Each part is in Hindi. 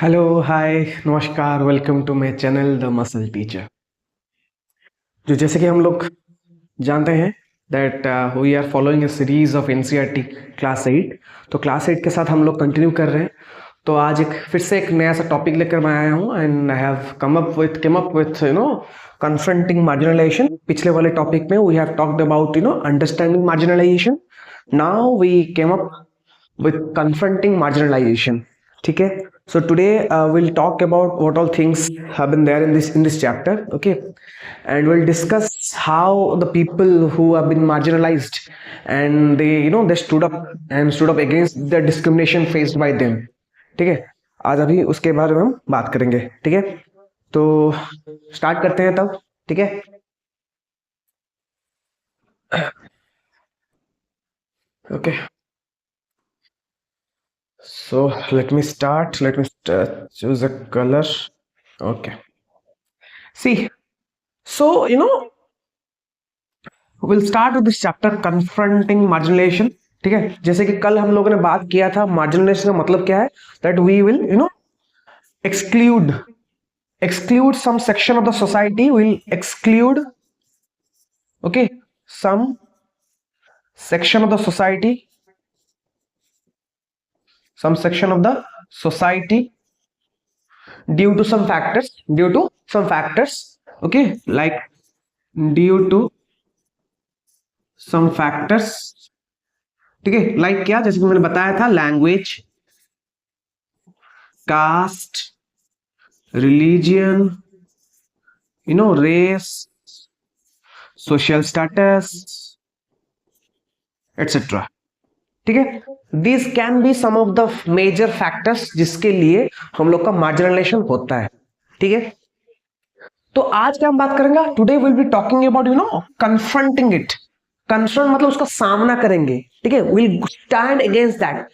हेलो हाय नमस्कार welcome to my channel the muscle teacher. जो जैसे कि हम लोग जानते हैं that we are following a series of NCERT class 8। तो क्लास 8 के साथ हम लोग कंटिन्यू कर रहे हैं। तो आज एक फिर से एक नया सा टॉपिक लेकर मैं आया हूँ and I have come up with confronting marginalisation. पिछले वाले टॉपिक में we have talked about understanding marginalisation. Now we came up with confronting marginalization. ठीक है, so today we'll talk about what all things have been there in this chapter. Okay, and we'll discuss how the people who have been marginalized and they stood up against the discrimination faced by them. ठीक है, आज अभी उसके बारे में हम बात करेंगे। ठीक है, तो स्टार्ट करते हैं तब। ठीक है, okay, so let me choose a color. Okay, see, so we'll start with this chapter confronting marginalization. ठीक है, जैसे कि कल हम लोगों ने बात किया था marginalization का मतलब क्या है, that we will exclude exclude some section of the society, will exclude, okay, some section of the society, some section of the society due to some factors, okay, like due to some factors। ठीक है, लाइक क्या, जैसे कि मैंने बताया था, language, caste, religion, race, social status, etcetera. ठीक है, this can be some of the major factors जिसके लिए हम लोग का मार्जिनलाइजेशन होता है। ठीक है, तो आज क्या हम बात करेंगे, today will be talking about confronting it. Confront मतलब उसका सामना करेंगे। ठीक है, विल स्टैंड अगेंस्ट दैट।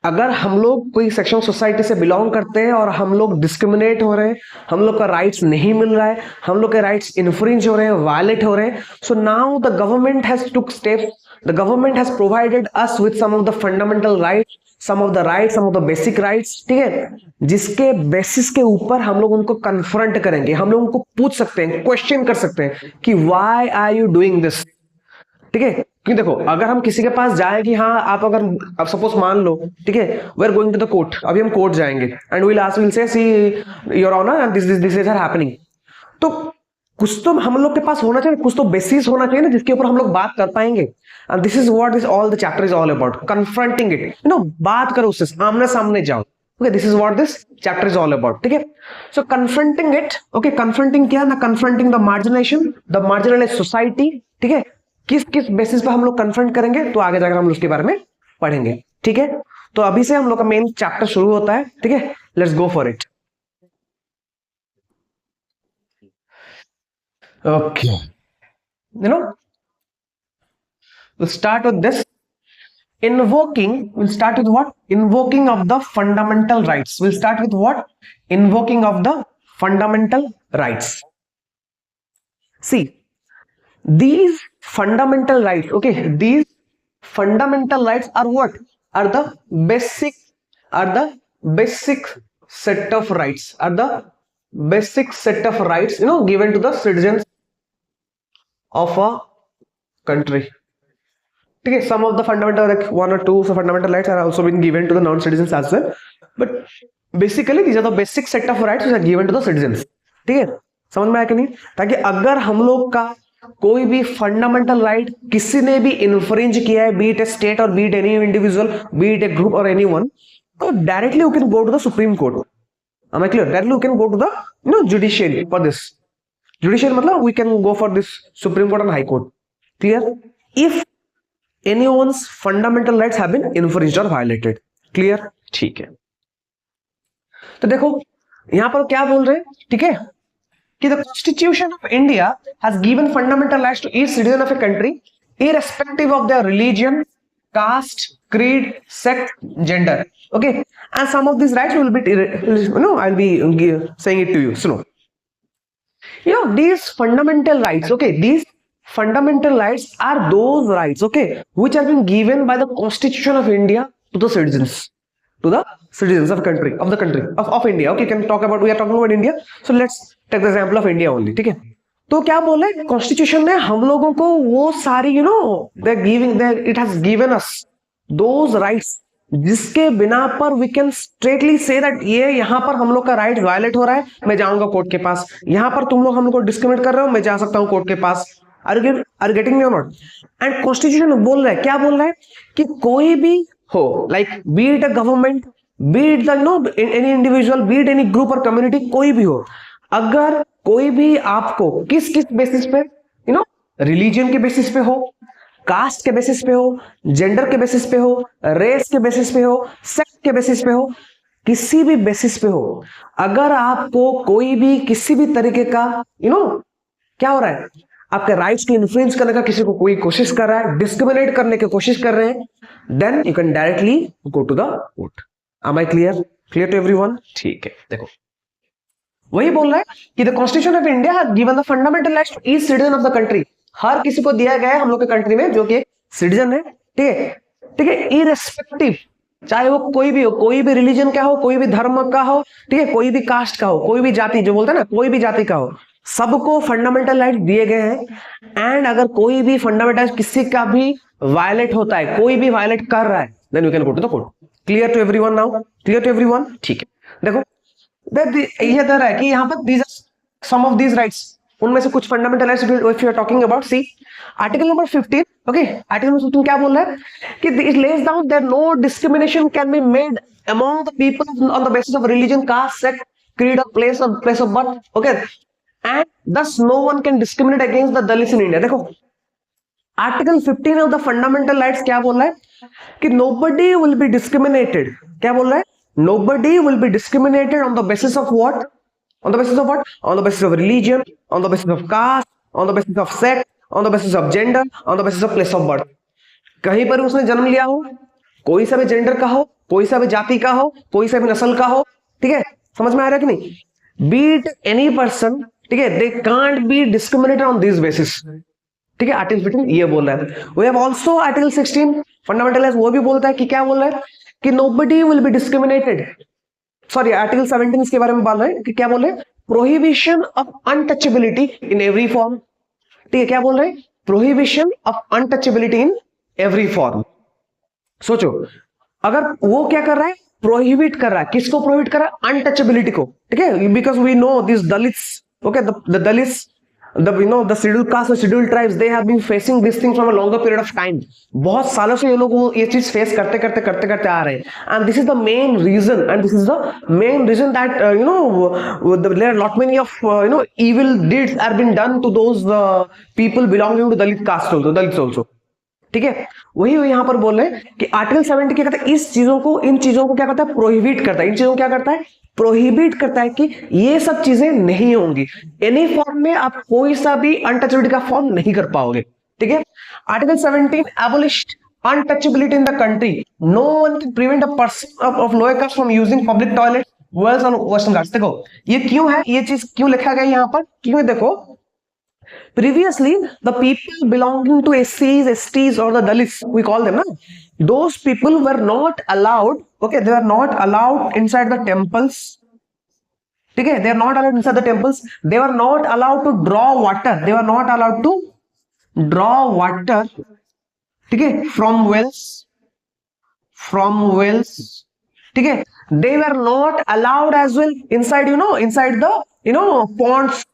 अगर हम लोग कोई सेक्शन सोसाइटी से बिलोंग करते हैं और हम लोग डिस्क्रिमिनेट हो रहे हैं, हम लोग का राइट्स नहीं मिल रहा है, हम लोग के राइट्स इन्फ्रिंज हो रहे हैं, वायलेट हो रहे हैं, so now the government has took steps, the government has provided us with some of the fundamental rights, some of the rights, some of the basic rights. ठीक है, जिसके बेसिस के ऊपर हम लोग उनको कन्फ्रंट करेंगे, हम लोग उनको पूछ सकते हैं, क्वेश्चन कर सकते हैं कि why are you doing this. ठीक है, क्योंकि देखो, अगर हम किसी के पास जाए कि हाँ आप, अगर अब सपोज मान लो, ठीक है, we are going to the court, अभी हम कोर्ट जाएंगे and will say see your honour this is happening. तो कुछ तो हम लोग के पास होना चाहिए, कुछ तो बेसिस होना चाहिए ना जिसके ऊपर हम लोग बात कर पाएंगे। And this is what is all the chapter is all about, confronting it. बात करो उससे, आमने सामने जाओ। Okay, this is what this chapter is all about. ठीक है, सो कन्फ्रंटिंग इट। ओके, कन्फ्रंटिंग क्या ना, confronting the margination, the marginalised society. ठीक है, किस किस बेसिस पे हम लोग कन्फ्रंट करेंगे, तो आगे जाकर हम उसके बारे में पढ़ेंगे। ठीक है, तो अभी से हम लोग का मेन चैप्टर शुरू होता है। ठीक है, let's go for it. Okay, we'll start with this. We'll start with what? Invoking of the fundamental rights. We'll start with what? Invoking of the fundamental rights. See, these fundamental rights, okay, these fundamental rights are what? Are the basic, are the basic set of rights, are the basic set of rights, given to the citizens of a country. Okay, some of the fundamental, like one or two fundamental rights are also been given to the non-citizens as well, but basically these are the basic set of rights which are given to the citizens. ठीक है, समझ में आया कि नहीं? ताकि अगर हम लोग का कोई भी फंडामेंटल राइट किसी ने भी इन्फ्रिंज किया है, be it a state or be it any individual, be it a group or anyone, तो directly you can go to the supreme court. Am I clear? Directly you can go to the judiciary for this. Judiciary मतलब we can go for this Supreme Court and High Court. Clear? If anyone's fundamental rights have been infringed or violated. Clear? ठीक है, तो देखो यहां पर क्या बोल रहे हैं। ठीक है, कि the Constitution of India has given fundamental rights to each citizen of a country irrespective of their religion, caste, creed, sex, gender. Okay, and some of these rights will be, I'll be saying it to you. So, these fundamental rights, okay, these fundamental rights are those rights, okay, which have been given by the Constitution of India to the citizens. to the citizens of the country of India. Okay, can talk about, we are talking about India, so let's take the example of India only. ठीक है, तो क्या बोले कॉन्स्टिट्यूशन ने हम लोगों को वो सारी दे giving, it has given us those rights जिसके बिना पर we can straightly say that ये यहाँ पर हम लोग का राइट वायलेट हो रहा है, मैं जाऊंगा कोर्ट के पास। यहाँ पर तुम लोग हम लोग को डिस्क्रिमिनेट कर रहे हो, मैं जा सकता हूँ कोर्ट के पास। आर गेटिंग मी और नॉट? एंड कॉन्स्टिट्यूशन बोल रहा है, क्या बोल रहा है कि कोई भी हो, like B it a government, B it the any individual, be it any group और कम्युनिटी, कोई भी हो, अगर कोई भी आपको किस किस बेसिस पे, रिलीजन के बेसिस पे हो, कास्ट के बेसिस पे हो, जेंडर के बेसिस पे हो, रेस के बेसिस पे हो, सेक्स के बेसिस पे हो, किसी भी बेसिस पे हो, अगर आपको कोई भी किसी भी तरीके का क्या हो रहा है, आपके राइट्स की इन्फ्लुएंस करने का किसी को कोई कोशिश कर रहा है, डिस्क्रिमिनेट करने की कोशिश कर रहे हैं, then you can directly go to the court. Am I clear? Clear to everyone? ठीक है, देखो वही बोल रहा है कि the constitution of India has given the fundamental rights to each citizen of the country. हर किसी को दिया गया है हम लोग के कंट्री में जो कि सिटीजन है, ठीक है, ठीक है, इरेस्पेक्टिव, चाहे वो कोई भी हो, कोई भी रिलीजन का हो, कोई भी धर्म का हो, ठीक है, कोई भी कास्ट का हो, कोई भी जाति, जो बोलते हैं ना, कोई भी जाति का हो, सबको फंडामेंटल राइट दिए गए हैं। एंड अगर कोई भी फंडामेंटल किसी का भी वायलेट होता है, कोई भी वायलेट कर रहा है, then you can go to the court. Clear to everyone now? Clear to everyone? ठीक है, देखो ये दर है कि यहाँ पर these are some of these rights, उनमें से कुछ fundamental rights if you are talking about, see article number 15, okay, article number 15 क्या बोल रहा है कि it lays down that no discrimination can be made among the people on the basis of religion, caste, sex, creed or place of birth, okay, and thus no one can discriminate against the Dalits in India। देखो article 15 of the fundamental rights क्या बोल रहा है कि nobody will be discriminated, क्या बोल रहा है, nobody will be discriminated on the basis of what? On the basis of what? On the basis of religion, on the basis of caste, on the basis of sex, on the basis of gender, on the basis of place of birth। कहीं पर उसने जन्म लिया हो, कोई सा भी जेंडर का हो, कोई सा भी जाति का हो, कोई सा भी नस्ल का हो, ठीक है, समझ में आ रहा है कि नहीं? Be it any person, ठीक है, they can't be discriminated on this basis, ठीक है। आर्टिकल 15 ये बोल रहा है। We have also article 16 fundamental rights, वो भी बोलता है कि क्या बोल रहा है कि nobody will be discriminated, sorry article 17 इसके बारे में बोल रहे हैं कि क्या बोल रहे हैं, prohibition of untouchability in every form, ठीक है, क्या बोल रहे हैं, prohibition of untouchability in every form. सोचो अगर वो क्या कर रहा है, प्रोहिबिट कर रहा है, किसको प्रोहिबिट कर रहा है, अनटचेबिलिटी को, ठीक है, because we know this Dalits, okay, the Dalits, the scheduled caste or scheduled tribes, they have been facing this thing from a longer period of time। बहुत सालों से ये लोग ये चीज फेस करते करते आ रहे हैं। and this is the main reason that there are lot many of evil deeds are been done to those people belonging to Dalit caste also, Dalits also, ठीक है। वही यहाँ पर बोल रहे हैं कि आर्टिकल 70 क्या करता है, इस चीजों को, इन चीजों को क्या करता है, प्रोहिबिट करता है, इन चीजों को क्या करता है, प्रोहिबिट करता है कि ये सब चीजें नहीं होंगी, एनी फॉर्म में आप कोई सा भी अनटचेबिलिटी का फॉर्म नहीं कर पाओगे, ठीक है। Article 17 abolished untouchability in the country, no one can prevent a person of lower caste from using public toilet, wells on Western Ghats. देखो ये क्यों है, ये चीज क्यों लिखा गया यहाँ पर, क्यों, देखो previously the people belonging to SCs, STs or the Dalits, we call them, those people were not allowed, okay, they were not allowed inside the temples, ठीक है, they are not allowed inside the temples, they were not allowed to draw water, they were not allowed to draw water, ठीक है, from wells, ठीक है, they were not allowed as well inside inside the ponds,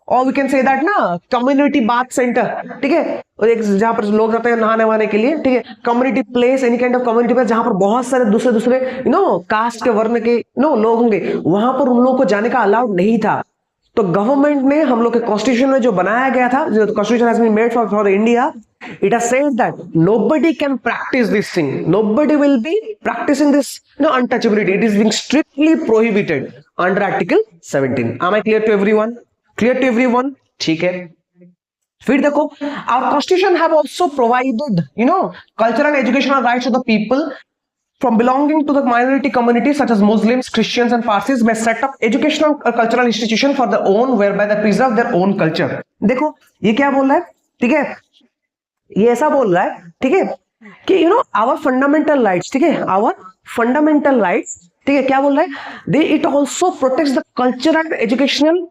और वी कैन से दैट ना कम्युनिटी बाथ सेंटर, ठीक है, और एक जहां पर लोग जाते हैं नहाने वाने के लिए, ठीक है, community place, any kind of community place जहां पर बहुत सारे दूसरे कास्ट के वर्ण के लोग होंगे, वहां पर उन लोगों को जाने का अलाउड नहीं था। तो गवर्नमेंट ने हम लोग के कॉन्स्टिट्यूशन में जो बनाया गया था, जो constitution has been made for India, it has said that nobody can practise this thing, nobody will be practising this untouchability, it is being strictly prohibited under article 17। Am I clear to everyone? Clear to everyone, ठीक है। फिर देखो our constitution have also provided cultural and educational rights to the people from belonging to the minority communities such as Muslims, Christians and Parsis may set up educational or cultural institution for their own whereby they preserve their own culture। देखो ये क्या बोल रहा है, ठीक है, ये ऐसा बोल रहा है, ठीक है, कि आवर फंडामेंटल राइट्स, ठीक है, आवर फंडामेंटल राइट्स, ठीक है, क्या बोल रहा है, they it also protects the culture and educational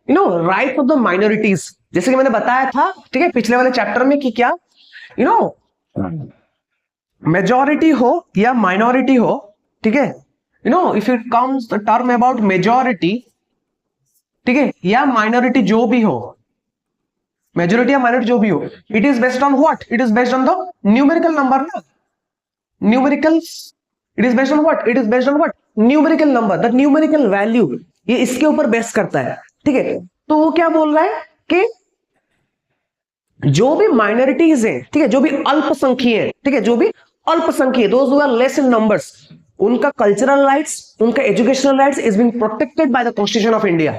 rights of the minorities, जैसे कि मैंने बताया था, ठीक है, पिछले वाले चैप्टर में कि क्या मेजॉरिटी हो या माइनॉरिटी हो, ठीक है, if it comes the term about majority, ठीक है, या माइनॉरिटी जो भी हो, मेजोरिटी या माइनॉरिटी जो भी हो, it is based on what, it is based on the numerical number ना, numericals, it is based on what, it is based on what, numerical number, the numerical value, ये इसके ऊपर बेस करता है, ठीक है। तो वो क्या बोल रहा है कि जो भी माइनॉरिटीज है, ठीक है, जो भी अल्पसंख्यक है, ठीक है, जो भी अल्पसंख्यक, those who are less in numbers, उनका कल्चरल राइट्स, उनका educational rights is being protected by the constitution of India,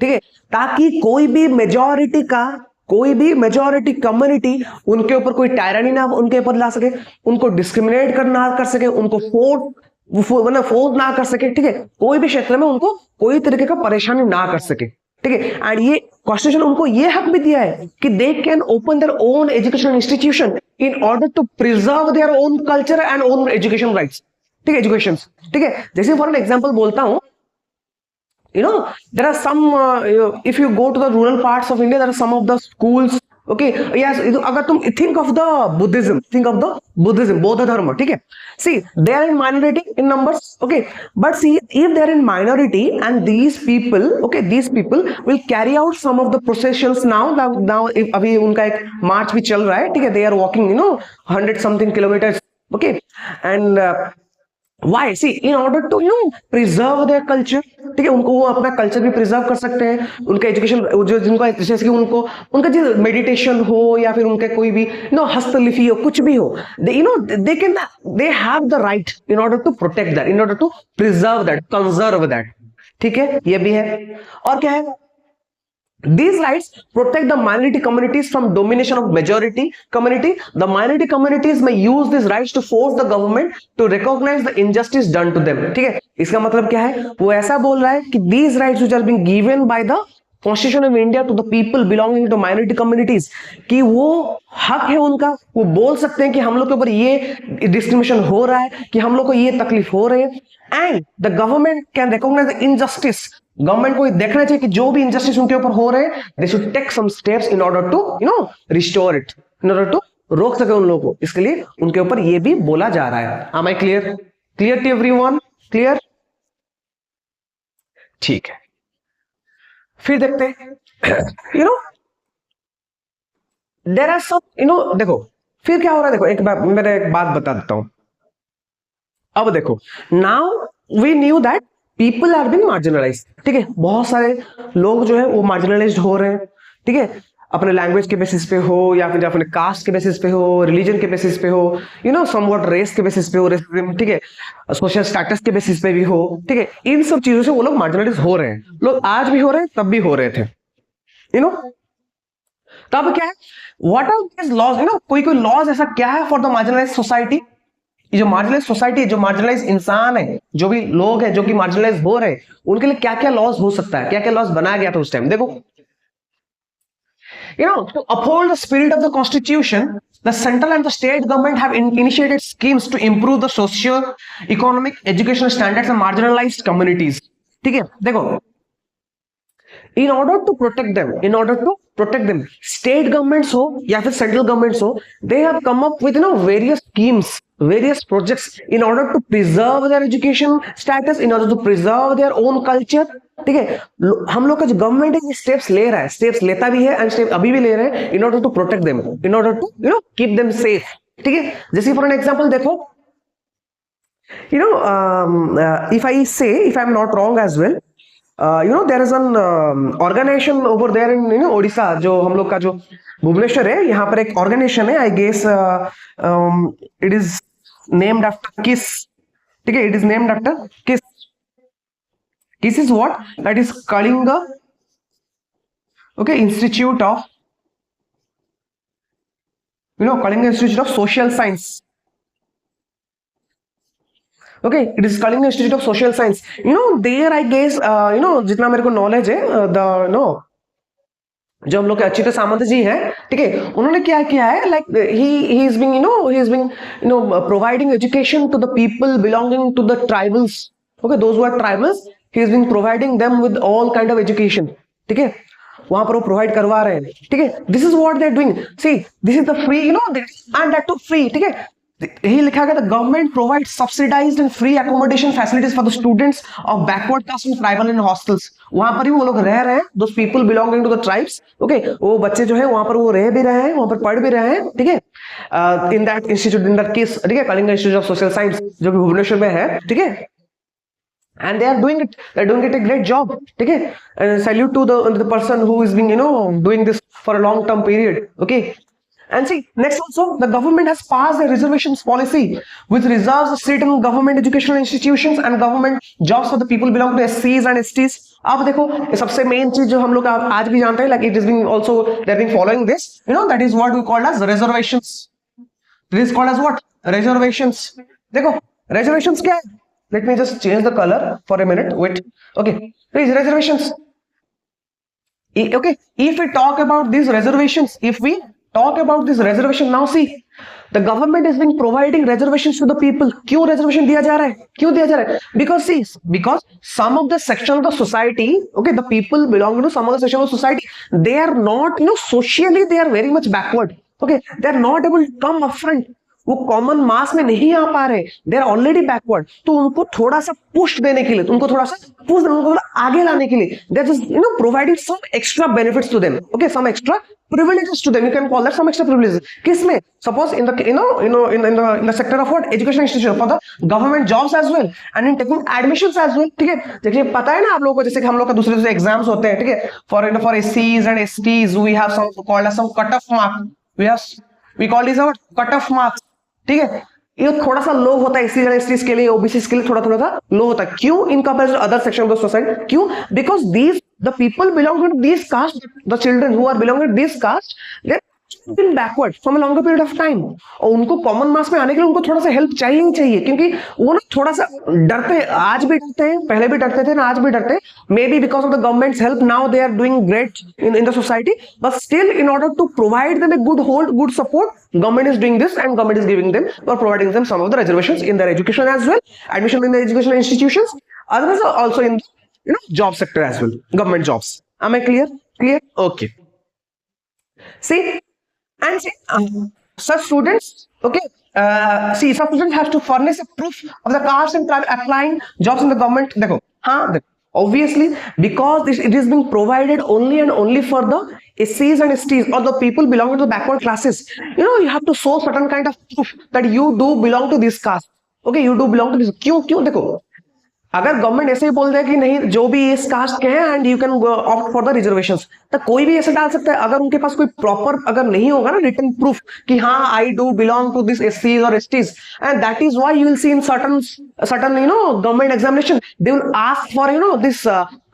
ठीक है, ताकि कोई भी मेजॉरिटी का, कोई भी मेजॉरिटी कम्युनिटी उनके ऊपर कोई टायरानी ना उनके ऊपर ला सके, उनको डिस्क्रिमिनेट करना कर सके, उनको फोर्स ना कर सके, ठीक है, कोई भी क्षेत्र में उनको कोई तरीके का परेशानी ना कर सके, ठीक है। एंड ये कॉन्स्टिट्यूशन उनको ये हक भी दिया है कि they can open their own education institution in order to preserve their own culture and own education rights, ठीक है, एजुकेशन, ठीक है। जैसे फॉर एन एग्जांपल बोलता हूं, there are some if you go to the rural parts of India, there are some of the schools, okay, yes, अगर तुम think of the Buddhism, think of the Buddhism, बौद्ध धर्म, ठीक है, see they are in minority in numbers, okay, but see if they are in minority and these people, okay, these people will carry out some of the processions now if अभी उनका एक मार्च भी चल रहा है, ठीक है, they are walking 100 something kilometers, okay, and why, see in order to preserve their culture, ठीक है, उनको वो अपना कल्चर भी प्रिजर्व कर सकते हैं, उनका एजुकेशन जो जिनको जैसे कि उनको उनका जो मेडिटेशन हो या फिर उनका कोई भी हस्तलिपि हो, कुछ भी हो, they have the right in order to protect that, in order to preserve that, conserve that, ठीक है, ये भी है। और क्या है, these rights protect the minority communities from domination of majority community. The minority communities may use these rights to force the government to recognize the injustice done to them, ठीक है। इसका मतलब क्या है, वो ऐसा बोल रहा है कि these rights which are being given by the Constitution of India to the people belonging to minority communities, कि वो हक है उनका, वो बोल सकते हैं कि हम लोग के ऊपर ये डिस्क्रिमिनेशन हो रहा है, कि हम लोग को ये तकलीफ हो रही है, and the government can recognise the injustice, government को देखना चाहिए कि जो भी इंजस्टिस उनके ऊपर हो रहे हैं, they should take some steps in order to restore it, in order to रोक सके उन लोगों को, इसके लिए उनके ऊपर ये भी बोला जा रहा है। Am I clear? Clear to everyone? Clear? ठीक है, फिर देखते हैं देयर आर सब देखो फिर क्या हो रहा है, देखो एक बात बता देता हूं। अब देखो, now we knew that people are being marginalised, ठीक है, बहुत सारे लोग जो है वो मार्जिनलाइज्ड हो रहे हैं, ठीक है, अपने लैंग्वेज के बेसिस पे हो या फिर अपने कास्ट के बेसिस पे हो, रिलीजन के बेसिस पे हो, समवॉट रेस के बेसिस पे हो, रेसिज्म, ठीक है, सोशल स्टेटस के बेसिस पे भी हो, ठीक है, इन सब चीजों से वो लोग मार्जिनलाइज हो रहे हैं, लोग आज भी हो रहे हैं, तब भी हो रहे थे, तब क्या है, व्हाट आर दिस लॉज, कोई लॉज ऐसा क्या है फॉर द मार्जिनलाइज सोसाइटी, जो मार्जिनलाइज सोसाइटी, जो मार्जिनलाइज इंसान है, जो भी लोग हैं जो कि मार्जिनलाइज हो रहे हैं, उनके लिए क्या क्या लॉज हो सकता है, क्या क्या लॉज बनाया गया था उस टाइम। देखो, to uphold the spirit of the constitution, the central and the state government have initiated schemes to improve the socio-economic educational standards of marginalized communities, ठीक है। देखो, in order to protect them, state governments हो या फिर central governments हो, they have come up with various schemes, various projects in order to preserve their education status, in order to preserve their own culture, ठीक है। हम लोग का जो गवर्नमेंट है ये स्टेप्स ले रहा है, स्टेप्स लेता भी है एंड स्टेप अभी भी ले रहे हैं, in order to protect them, in order to keep them safe, ठीक है। जैसे फॉर एन एग्जांपल देखो, if I am not wrong as well, there is an organization over there in Odisha, जो हम लोग का जो भुवनेश्वर है, यहाँ पर एक ऑर्गेनाइजेशन है, I guess it is named after KISS, ठीक है, it is named after KISS. This is what? That is Kalinga, okay, Institute of, Kalinga Institute of Social Science. Okay, it is Kalinga Institute of Social Science. There I guess, जितना मेरे को knowledge है, जो हम लोग के अच्युत सामंत जी हैं, ठीक है, उन्होंने क्या किया है, like he is being providing education to the people belonging to the tribals, okay, those who are tribals, he is being providing them with all kind of education, ठीक है, वहां पर वो प्रोवाइड करवा रहे हैं, ठीक है, this is what they are doing, see this is the free, and that too free, ठीक है, यही लिखा गया, the government provide subsidised and free accommodation facilities for the students of backward caste and tribal in hostels, वहां पर ही वो लोग रह रहे हैं, those people belonging to the tribes, okay, वो बच्चे जो है वहां पर वो रह भी रहे हैं, वहां पर पढ़ भी रहे हैं, ठीक है, in that institute, in that case, ठीक है, Kalinga institute of social science जो कि भुवनेश्वर में है, ठीक है, and they are doing it a great job, ठीक है, and salute to the person who is being doing this for a long term period, okay. And see, next also, the government has passed a reservations policy which reserves a seat in government educational institutions and government jobs for the people belong to SCs and STs. अब देखो, सबसे मेन चीज जो हम लोग आज भी जानते हैं, like it is being also they are being following this, that is what we call as reservations. It is called as what? Reservations. देखो, reservations क्या है? Let me just change the color for a minute. Wait. Okay. Please, reservations. Okay. If we talk about these reservations, now see, the government is being providing reservations to the people. क्यों reservation दिया जा रहा है? क्यों दिया जा रहा है? Because some of the section of the society, okay, the people belonging to some of the section of the society, they are not, socially they are very much backward. Okay, they are not able to come up front. वो कॉमन मास में नहीं आ पा रहे, दे आर ऑलरेडी बैकवर्ड, तो उनको थोड़ा सा पुश देने के लिए, उनको थोड़ा सा पुश देने, उनको आगे लाने के लिए, they are just providing some extra benefits to them, okay, some extra privileges to them, you can call that some extra privileges. किसमें? Suppose in the in the sector of what? Education institution, for the government jobs as well, and in taking admissions as well, ठीक है, देखिए पता है ना आप लोगों को, जैसे कि हम लोग का दूसरे एग्जाम्स होते हैं, ठीक है, for SCs and STs we have some called as some cut off mark, we call these our cut off marks, ठीक है, ये थोड़ा सा लो होता है एससी और एसटी के लिए, ओबीसी के लिए थोड़ा सा लो होता है, क्यों? In comparison to other section of the society, क्यों? Because these the people belong to this caste, the children who are belong to this caste, they been backward from a longer period of time, और उनको कॉमन मास में आने के लिए उनको थोड़ा सा हेल्प चाहिए ही चाहिए, क्योंकि वो ना थोड़ा सा डरते हैं, आज भी डरते हैं, पहले भी डरते थे ना, आज भी डरते हैं, maybe because of the government's help now they are doing great in the society, but still in order to provide them a good hold, good support, government is doing this and government is giving them or providing them some of the reservations in their education as well, admission in the educational institutions, others are also in job sector as well, government jobs. Am I clear? Okay. See, and see, such students, okay, see, such students have to furnish a proof of the caste and tribe applying jobs in the government. देखो, हाँ, obviously, because it is being provided only and only for the SCs and STs or the people belonging to the backward classes. You have to show certain kind of proof that you do belong to this caste. Okay, you do belong to this. क्यों? देखो, अगर गवर्नमेंट ऐसे ही बोल दे कि नहीं, जो भी इस कास्ट के हैं and you can opt for the reservations, तो कोई भी ऐसे डाल सकता है, अगर उनके पास कोई प्रॉपर अगर नहीं होगा ना रिटन प्रूफ कि हाँ I do belong to this एससीज और STs, and that is why you will see in certain government examination they will ask for this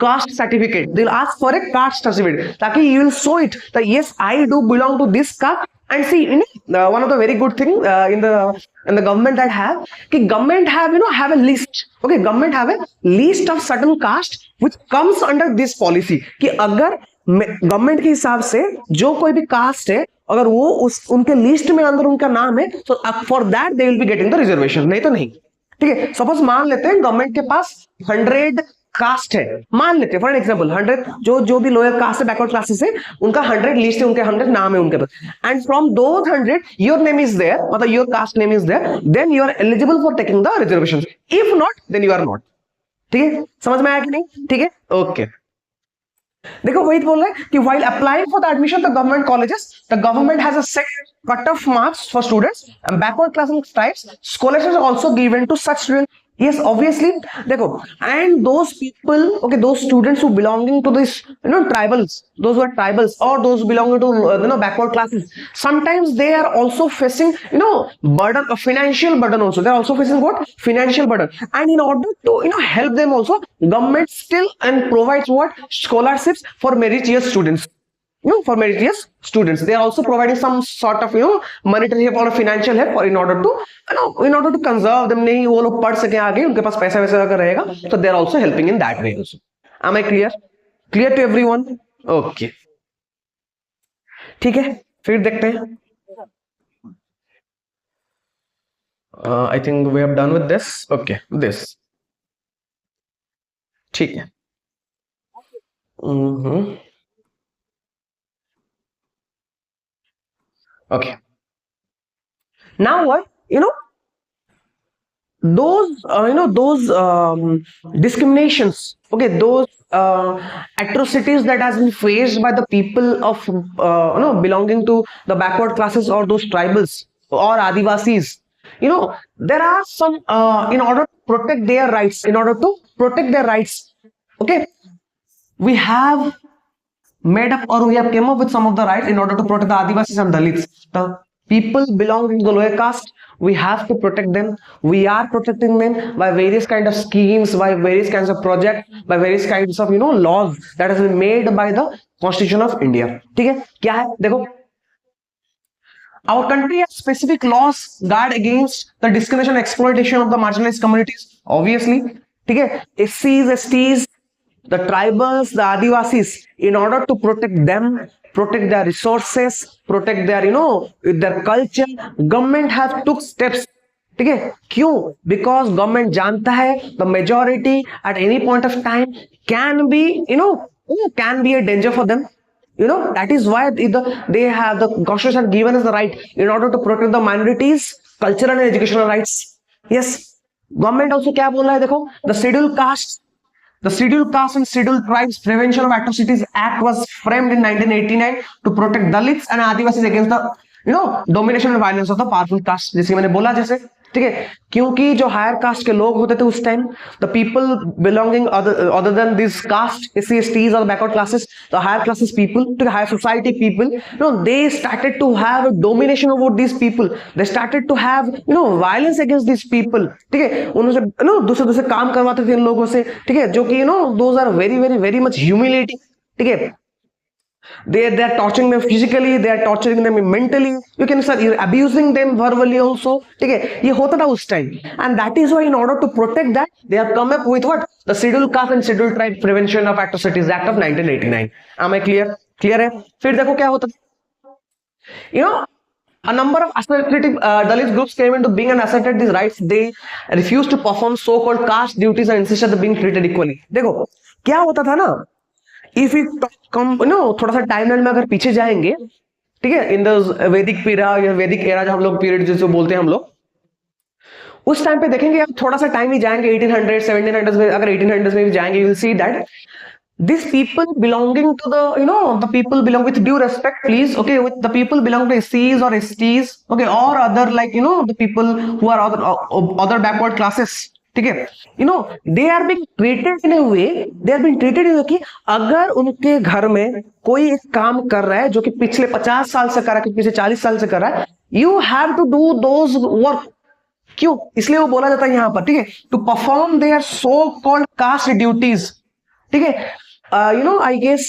caste certificate, they will ask for a caste certificate, ताकि you will show it that yes I do belong to this caste. And see, one of the very good thing in the government that government have a list, okay, government have a list of certain caste which comes under this policy, कि अगर गवर्नमेंट के हिसाब से जो कोई भी कास्ट है, अगर वो उनके लिस्ट में अंदर उनका नाम है, तो for that they will be getting the reservation, नहीं तो नहीं, ठीक है। सपोज मान लेते हैं गवर्नमेंट के पास 100 कास्ट है, मान लेते हैं फॉर एग्जांपल 100 जो भी लोअर कास्ट है, बैकवर्ड क्लासेस है, उनका 100 लिस्ट है, उनके 100 नाम है उनके पास, and from those 100 your name is there, मतलब your caste name is there, then you are eligible for taking the reservation, if not then you are not. ठीक है, समझ में आया कि नहीं? ठीक है, ओके। देखो वही बोल रहा है कि while applying for the admission to government colleges, the government has a set cut-off marks for students, and backward class and tribes scholarships are also given to such students. Yes, obviously, देखो, and those people, okay, those students who belonging to this, tribals, those who are tribals or those belonging to, backward classes, sometimes they are also facing, burden, a financial burden also. They are also facing what? Financial burden. And in order to, help them also, government still and provides what? Scholarships for meritorious students. For meritorious students, they are also providing some sort of monetary help or financial help, or in order to conserve them, नहीं वो लोग पढ़ सके आगे, उनके पास पैसा वैसा अगर रहेगा, so they are also helping in that way also. Am I clear to everyone? Okay. ठीक है, फिर देखते हैं। I think we have done with this. Okay, this ठीक है। Okay, now what, those discriminations, okay, those atrocities that has been faced by the people of belonging to the backward classes or those tribals or adivasis. There are some in order to protect their rights, okay, we have made up or we have came up with some of the rights in order to protect the Adivasis and Dalits. The people belonging to the lower caste, we have to protect them. We are protecting them by various kind of schemes, by various kinds of projects, by various kinds of laws that has been made by the Constitution of India. ठीक है, क्या है देखो, our country has specific laws guard against the discrimination and exploitation of the marginalized communities. Obviously, ठीक है, SCs, STs, the tribals, the Adivasis, in order to protect them, protect their resources, protect their their culture, government has took steps. ठीक है, क्यों? बिकॉज गवर्नमेंट जानता है the majority at any point of time can be can be a danger for them. That is why they have the constitution has given us the right in order to protect the minorities cultural and educational rights. Yes, government also क्या बोल रहा है देखो, the Scheduled Caste and Scheduled Tribes Prevention of Atrocities Act was framed in 1989 to protect Dalits and Adivasis against the domination and violence of the powerful caste. जैसे मैंने बोला, जैसे ठीक है, क्योंकि जो हायर कास्ट के लोग होते थे उस time, the people belonging other than this caste, SC STs और backward classes, the higher classes people, to higher society people, they started to have domination over this people, they started to have violence against this people. ठीक है, उनसे दूसरे काम करवाते थे इन लोगों से. ठीक है, जो कि those are very very very much humiliating. ठीक है, they are torturing them physically, they are torturing them mentally, you can say abusing them verbally also. ठीक है, ये होता था उस time, and that is why in order to protect that they have come up with what, the Scheduled Caste and Scheduled Tribe Prevention of Atrocities Act of 1989. am I clear है? फिर देखो क्या होता था, a number of associative Dalit groups came into being and asserted these rights. They refused to perform so-called caste duties and insisted being treated equally. देखो क्या होता था ना, इफ यू थोड़ा सा टाइमलाइन में अगर पीछे जाएंगे, ठीक है, इन द वैदिक पीरा या वैदिक एरा जो हम लोग पीरियड जिसको बोलते हैं हम लोग, उस टाइम पे देखेंगे, अब थोड़ा सा टाइम ही जाएंगे 1800 1700 में, अगर 1800 में भी जाएंगे, you will see that these people belonging to the people belong, with due respect please, okay, with the people belong to SCs or STs, okay, or other like the people who are other backward classes. ठीक है, they are being treated in a way, they are being treated in a way कि अगर उनके घर में कोई एक काम कर रहा है जो कि पिछले 50 साल से कर रहा है, पिछले 40 साल से कर रहा है, you have to do those work. क्यों? इसलिए वो बोला जाता है यहाँ पर, ठीक है, to perform their so called caste duties. ठीक है, I guess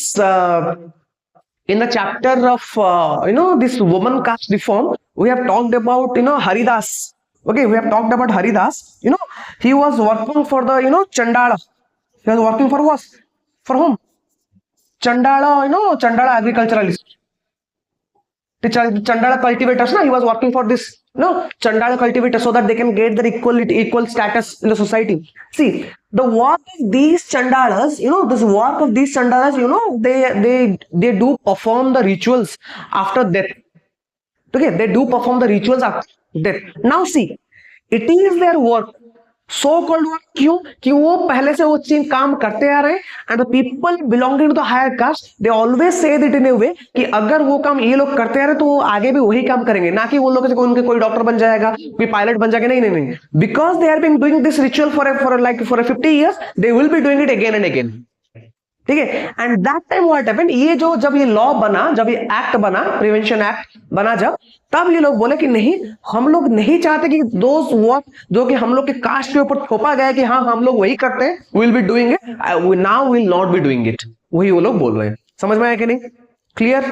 in the chapter of this woman caste reform we have talked about Haridas. Okay, we have talked about Haridas. He was working for the Chandala. He was working for what? For whom? Chandala, Chandala agriculturalist. The Chandala cultivators, he was working for this Chandala cultivators, so that they can get their equal status in the society. See, the work of these Chandalas, they do perform the rituals after death. Okay, they do perform the rituals after death. Now see, it is their work, so called work. क्यों? कि वो पहले से वो चीज काम करते आ रहे हैं, and the people belonging to the higher caste, they always say that in a way कि अगर वो काम ये लोग करते आ रहे तो वो आगे भी वही काम करेंगे, ना कि वो लोग उनके कोई डॉक्टर बन जाएगा, कोई पायलट बन जाएगा, नहीं, because they have been doing this ritual for a 50 years, they will be doing it again and again. ठीक है, and that time what happened, ये जब ये लॉ बना, जब ये एक्ट बना, प्रिवेंशन एक्ट बना, जब तब ये लोग बोले कि नहीं, हम लोग नहीं चाहते कि दोस्त वर्क जो कि हम लोग के कास्ट के ऊपर थोपा गया कि हाँ हम लोग वही करते हैं, will be doing it, now will not be doing it, वही वो लोग बोल रहे हैं. समझ में आया कि नहीं? Clear?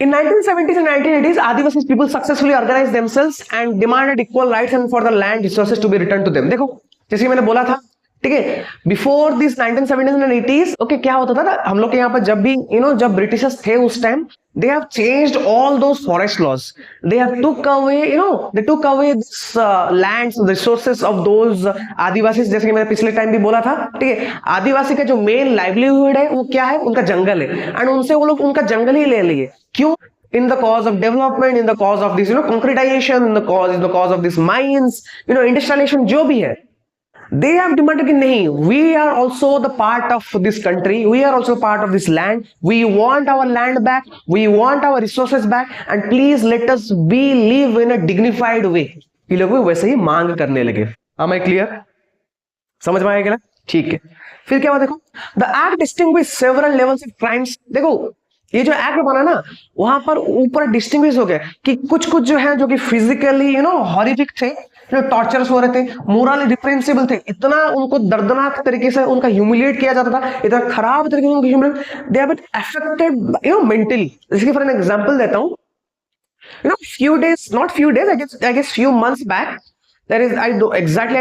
In 1970s and 1980s, Adivasi people successfully organized themselves and demanded equal rights and for the land resources to be returned to them. देखो, जैसे मैंने बोला था, ठीक है। Before this 1970s and 80s, okay, क्या होता था ना, हम लोग के यहाँ पर जब भी जब ब्रिटिशर्स थे उस time, they have changed all those forest laws. They have took away, they took away this lands, resources of those आदिवासी, जैसे कि मैंने पिछले टाइम भी बोला था, ठीक है। आदिवासी का जो मेन लाइवलीहुड है वो क्या है, उनका जंगल है, एंड उनसे वो लोग उनका जंगल ही ले लिए। क्यों? in the cause of development, in the cause of this concretization, in the cause of this mines, industrialization, जो भी है, they have demanded कि नहीं, we are also the part of this country, we are also part of this land, we want our land back, we want our resources back, and please let us be live in a dignified way। ये लोग भी वैसे ही मांग करने लगे। Am I clear? समझ में आएगा ना? ठीक है। फिर क्या हुआ देखो, the act distinguished several levels of crimes। देखो ये जो एक्ट बना ना, वहां पर ऊपर डिस्टिंग्विश हो गया कि कुछ कुछ जो है, जो कि फिजिकली हॉरिफिक थे, टॉर्चर्स हो रहे थे, मोरली रिप्रेंसिबल थे, इतना उनको दर्दनाक तरीके से उनका ह्यूमिलिएट किया जाता था, इतना खराब तरीके से उनको humiliate, they have been affected mentally. इसके फॉर एन एग्जांपल देता हूं, few days, not few days, I guess few months back, there is, I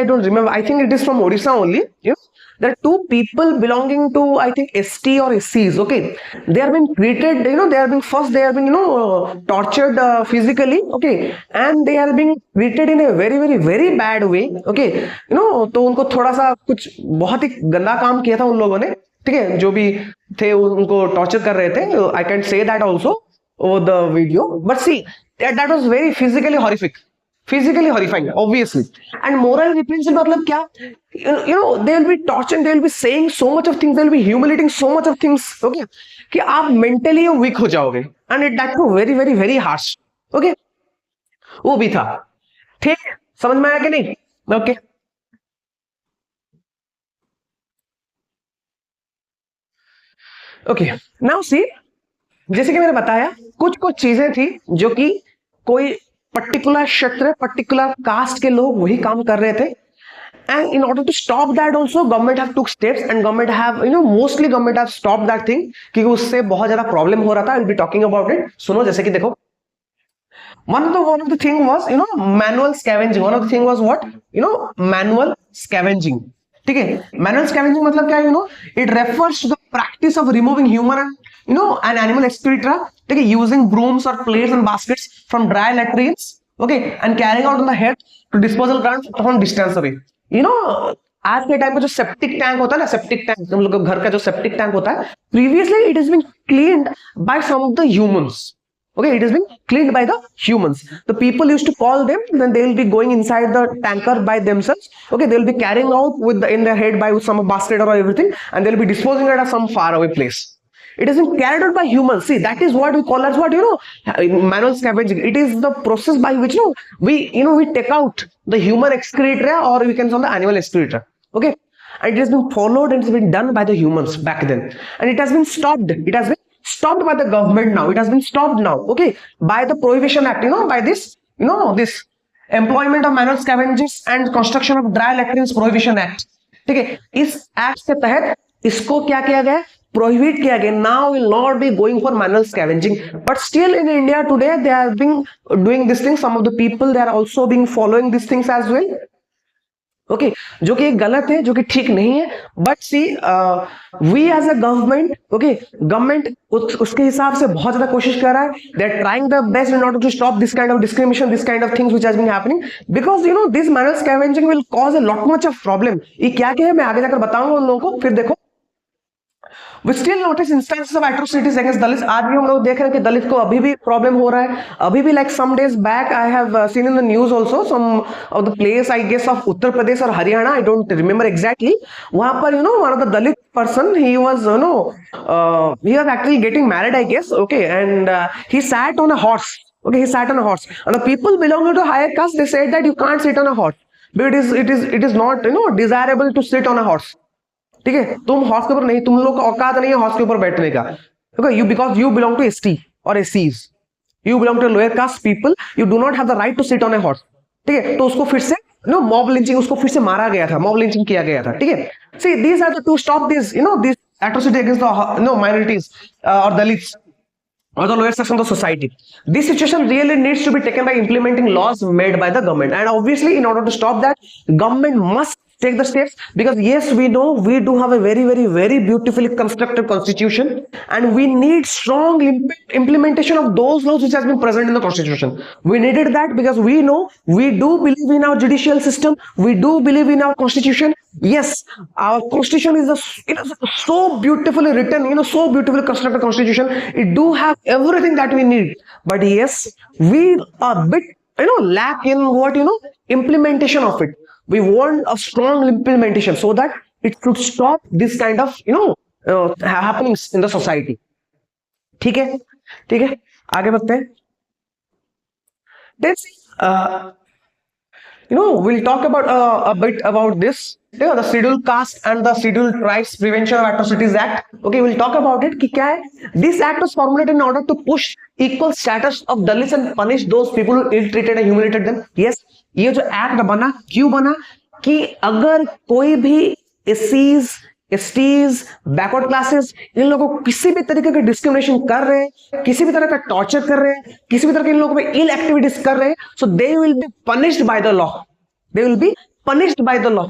don't remember, I think it is from Odisha only, there are two people belonging to, I think, ST or SCs, okay, they are being treated, they are being tortured physically, okay, and they are being treated in a very very very bad way, okay, तो उनको थोड़ा सा कुछ बहुत ही गंदा काम किया था उन लोगों ने, ठीक है, जो भी थे उनको टॉर्चर कर रहे थे, I can say that also over the video, but see, that was very physically horrifying, obviously. And moral reprehension मतलब क्या, they will be torturing, they will be saying so much of things, they will be humiliating so much of things, okay, कि आप mentally weak हो जाओगे, and that too very very very harsh, okay, वो भी था। ठीक, समझ में आया कि नहीं? ओके, ओके, नाउ सी, जैसे कि मैंने बताया, कुछ कुछ चीजें थी जो कि कोई पर्टिकुलर क्षेत्र, पर्टिकुलर कास्ट के लोग वही काम कर रहे थे, and in order to stop that also government have took steps, and government have mostly government have stopped that thing, क्योंकि उससे बहुत ज्यादा प्रॉब्लम हो रहा था। I'll be talking about it। सुनो, जैसे कि देखो, one of the thing was manual scavenging। one of the thing was what, manual scavenging, ठीक है। manual scavenging मतलब क्या है, it refers to the practice of removing human and an animal excreta, ठीक है, using brooms or plates and baskets from dry latrines, okay, and carrying out on the head to disposal ground from distance away। आज के टाइम पे जो सेप्टिक टैंक होता है ना, सेप्टिक टैंक, हम लोग के घर का जो सेप्टिक टैंक होता है, previously it is been cleaned by some of the humans, okay, it has been cleaned by the humans। the people used to call them, then they will be going inside the tanker by themselves, okay, they will be carrying out with in their head by some basket or everything, and they will be disposing it at some far away place। it has been carried out by humans। see, that is what we call as what, manual scavenging। it is the process by which we take out the human excreta, or we can say the animal excreta, okay, and it has been followed and it has been done by the humans back then, and it has been stopped, it has been stopped by the government now, it has been stopped now, okay, by the Prohibition Act, by this this employment of manual scavengers and construction of dry latrines Prohibition Act, ठीक है। इस एक्ट के तहत इसको क्या किया गया, प्रोहिबिट किया गया। now will not be going for manual scavenging, but still in India today they are being doing this thing, some of the people they are also being following these things as well, okay, जो कि गलत है, जो कि ठीक नहीं है, but see, we as a government, okay, government उसके हिसाब से बहुत ज्यादा कोशिश कर रहा है। They are trying the best in order to stop this kind of discrimination, this kind of things which has been happening, because this manual scavenging will cause a lot much of problem. ये क्या क्या है मैं आगे जाकर बताऊंगा उन लोगों को। फिर देखो, We still notice instances of atrocities against Dalits। आज भी हम लोग देख रहे हैं कि दलित को अभी भी प्रॉब्लम हो रहा है। अभी भी like some days back I have seen in the news also some of the place I guess of Uttar Pradesh और Haryana, I don't remember exactly, वहां पर one of the Dalit person, he was he was actually getting married I guess, okay, and he sat on a horse, okay, he sat on a horse, and the people belonging to higher caste, they said that you can't sit on a horse, but it is not desirable to sit on a horse, ठीक है, तुम हॉर्स के ऊपर नहीं, तुम लोग का औकात नहीं है हॉर्स के ऊपर बैठने का, okay, you because you belong to ST और एससीज, you belong to lower caste people, you do not have the right to sit on a horse, ठीक है। तो उसको फिर से मॉब लिंचिंग, उसको फिर से मारा गया था, मॉब लिंचिंग किया गया था, ठीक है। See, these are the to stop this this atrocity against the minorities और Dalits or the lower section of the society। This situation really needs to be taken by implementing laws made by the government, and obviously in order to stop that, government must take the steps, because yes, we know we do have a very beautifully constructed constitution, and we need strong implementation of those laws which has been present in the constitution. We needed that because we know we do believe in our judicial system, we do believe in our constitution. Yes, our constitution it is so beautifully written, so beautifully constructed constitution. It do have everything that we need, but yes, we are a bit lack in what implementation of it. We want a strong implementation so that it should stop this kind of happenings in the society. ठीक है आगे बढ़ते हैं. Let's we'll talk about a bit about this, the Scheduled Caste and the Scheduled Tribes Prevention of Atrocities Act. Okay, we'll talk about it कि क्या है. This act was formulated in order to push equal status of Dalits and punish those people who ill-treated and humiliated them. Yes, ये जो एक्ट बना, क्यों बना कि अगर कोई भी एससीज, एसटीज, बैकवर्ड क्लासेस, इन लोगों को किसी भी तरीके का डिस्क्रिमिनेशन कर रहे हैं, किसी भी तरह का टॉर्चर कर रहे हैं, किसी भी तरह के इन लोगों पे इल एक्टिविटीज कर रहे हैं, so they will be punished by the law. They will be punished by the law.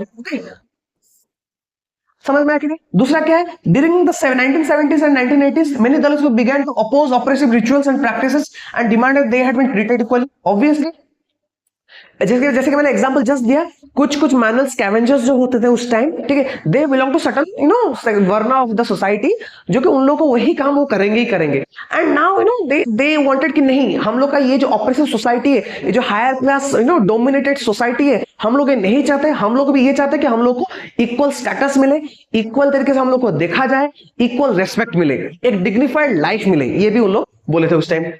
समझ में आया कि नहीं? दूसरा क्या है, during the 1970s and 1980s many Dalits who began to oppose oppressive rituals and practices and demanded they had been treated equally. Obviously, जैसे कि मैंने एग्जांपल जस्ट दिया, कुछ मैनुअल स्कैवेंजर्स जो होते थे उस टाइम, ठीक है, they belong to certain varna of the society, जो कि उन लोगों को वही काम वो करेंगे ही करेंगे. एंड नाउ दे वांटेड कि नहीं, हम लोग का ये जो ऑपरेसिव सोसाइटी है, ये जो हायर क्लास डोमिनेटेड सोसाइटी है, हम लोग ये नहीं चाहते. हम लोग भी ये चाहते हैं कि हम लोग को इक्वल स्टेटस मिले, इक्वल तरीके से हम लोग को देखा जाए, इक्वल रेस्पेक्ट मिले, एक डिग्निफाइड लाइफ मिले. ये भी उन लोग बोले थे उस time.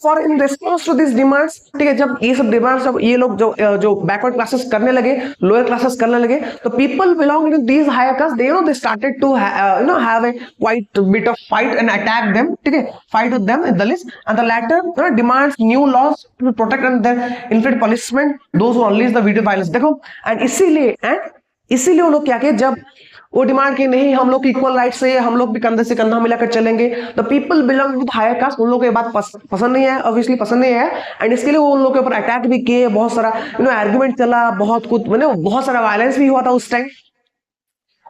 For in response to this demands, ठीक है, जब ये सब डिमांड्स जब ये लोग जो बैकवर्ड क्लासेस करने लगे, लोअर क्लासेस करने लगे, तो people belong to these higher caste, they started to have a quite bit of fight and attack them. ठीक है, fight with them Dalits, and the latter demands new laws to protect and then inflict punishment those who unleash the video violence. देखो, एंड इसीलिए वो लोग क्या किए, जब वो डिमांड की नहीं, हम लोग इक्वल राइट से, हम लोग भी कंधे से कंधा मिलाकर चलेंगे, the people belong with higher caste, उन लोगों को ये बात पसंद नहीं है, ऑब्वियसली पसंद नहीं है, एंड इसके लिए वो उन लोगों के ऊपर अटैक भी किए, बहुत सारा आर्गुमेंट चला, बहुत कुछ बहुत सारा वायलेंस भी हुआ था उस टाइम.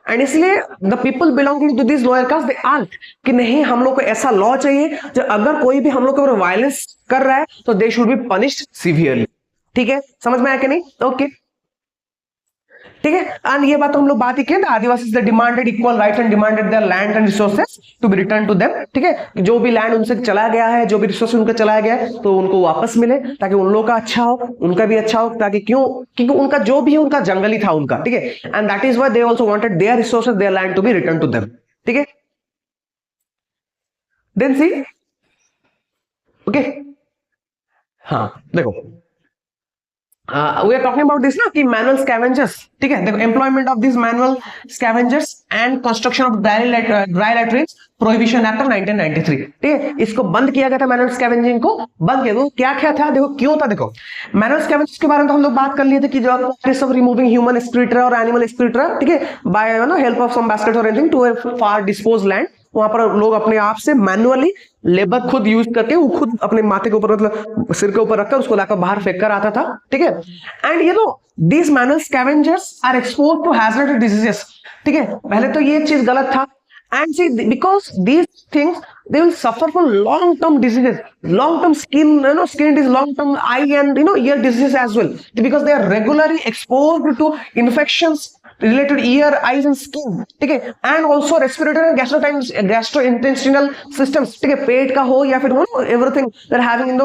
एंड इसलिए the people belonging to this lower caste they asked कि नहीं, हम लोग को ऐसा लॉ चाहिए जो अगर कोई भी हम लोग के ऊपर वायलेंस कर रहा है तो they should be punished severely. ठीक है, समझ में आया कि नहीं? ओके, ठीक है. एंड ये बात हम लोग बात ही किए, Adivasi the demanded equal rights and demanded their land and resources to be return to them. ठीक है, जो भी लैंड उनसे चला गया है, जो भी रिसोर्स उनका चला गया है, तो उनको वापस मिले, ताकि उन लोगों का अच्छा हो, उनका भी अच्छा हो, ताकि क्योंकि उनका जो भी है उनका जंगली था उनका. ठीक है, and that is why they also wanted their resources, their land to be return to them. ठीक है, देन सी, ओके, हाँ देखो, we are talking about this ना कि मैनुअल स्कैवेंजर्स. ठीक है, देखो, employment of this manual scavengers and construction of dry latrines prohibition act of 1993. ठीक है, इसको बंद किया गया था, मैनुअल स्कैवेंजिंग को बंद किया. तो क्या था, देखो क्यों था. देखो, मैनुअल स्कैवेंजर्स के बारे में तो हम लोग बात कर लिए थे कि जो practice of removing human excreta और एनिमल एक्सक्रीटा, ठीक है, by help of some basket और anything to a far dispose land. वहां पर लोग अपने आप से मैनुअली लेबर खुद यूज करके, वो खुद अपने माथे के ऊपर, मतलब सिर के ऊपर रखकर उसको लाकर बाहर फेंक कर आता था. ठीक है, and these manual scavengers are exposed to hazardous diseases. ठीक है, पहले तो ये चीज गलत था. And see, because these things, they will suffer from long-term diseases, long-term skin, skin disease, long-term eye and ear diseases as well, because they are regularly exposed to infections related ear, eyes and skin. ठीक है, and also respiratory and gastrointestinal systems. ठीक है, पेट का हो या फिर everything they are having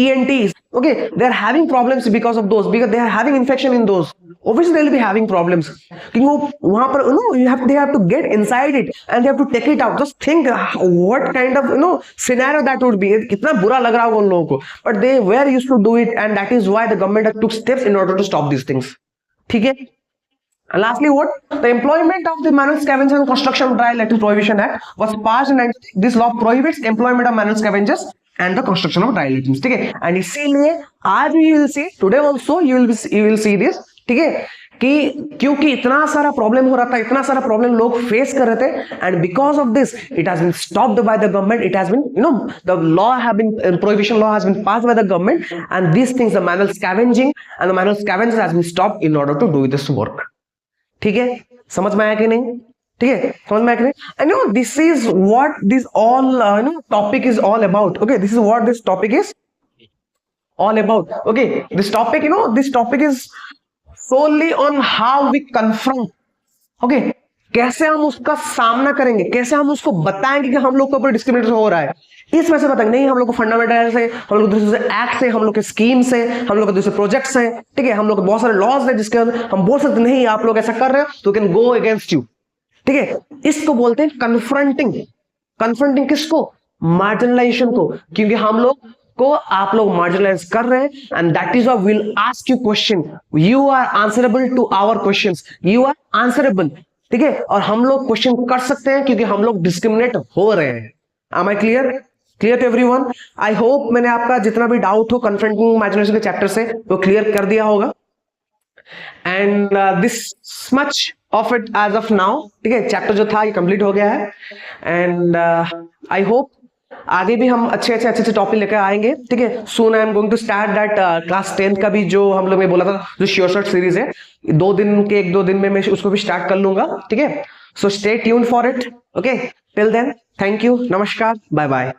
ENTs. Okay, they are having problems because of those, because they are having infection in those. Obviously they will be having problems, क्योंकि वहां पर they have to get inside it and they have to take it out. Just think what kind of scenario that would be. कितना बुरा लग रहा होगा उन लोगों को, but they were used to do it, and that is why the government took steps in order to stop these things. ठीक है. And lastly, what the employment of the manual scavengers and construction of dry latrine prohibition act was passed, and this law prohibits employment of manual scavengers and the construction of dry latrines. ठीक है, and इसीलिए आज you will see, today also you will see this. ठीक है, कि क्योंकि इतना सारा प्रॉब्लम हो रहा था, इतना सारा प्रॉब्लम लोग फेस कर रहे थे, and because of this it has been stopped by the government, it has been the law have been prohibition law has been passed by the government, and this things the manual scavenging and the manual scavenging has been stopped in order to do this work. ठीक है, समझ में आया कि नहीं? ठीक है, समझ में आया कि नहीं? And this is what this all topic is all about. Okay, this is what this topic is all about. Okay, this topic, this topic is solely on how we confront. Okay, कैसे हम उसका सामना करेंगे, कैसे हम उसको बताएंगे कि हम लोग के ऊपर डिस्क्रिमिनेशन हो रहा है, इस वजह से बताएंगे। नहीं, हम लोग को फंडामेंटल से, हम लोग दूसरे एक्ट से, हम लोग के स्कीम से, हम लोग के दूसरे प्रोजेक्ट्स हैं, ठीक है, हम लोग के बहुत सारे लॉज हैं जिसके अंदर हम बोल सकते नहीं आप लोग ऐसा कर रहे हो तो कैन गो अगेंस्ट यू। ठीक है, इसको बोलते हैं कन्फ्रंटिंग। कन्फ्रंटिंग किसको? मार्जिनलाइजेशन को, क्योंकि हम लोग को आप लोग मार्जिनलाइज कर रहे हैं, and that is why we will ask you question, you are answerable to our questions, you are answerable. ठीक है, और हम लोग क्वेश्चन कर सकते हैं क्योंकि हम लोग डिस्क्रिमिनेट हो रहे हैं। Am I clear? Clear to everyone? I hope मैंने आपका जितना भी डाउट हो कन्फ्रंटिंग इमेजिनेशन के चैप्टर से वो क्लियर कर दिया होगा, and this much of it as of now. ठीक है, चैप्टर जो था ये कंप्लीट हो गया है, एंड आई होप आगे भी हम अच्छे टॉपिक लेकर आएंगे। ठीक है, soon I am going to start that class 10 का भी जो हम लोग ने बोला था जो श्योर शॉर्ट सीरीज है, 1-2 दिन में मैं उसको भी स्टार्ट कर लूंगा। ठीक है, so stay tuned for it. Okay, till then thank you, नमस्कार, बाय बाय।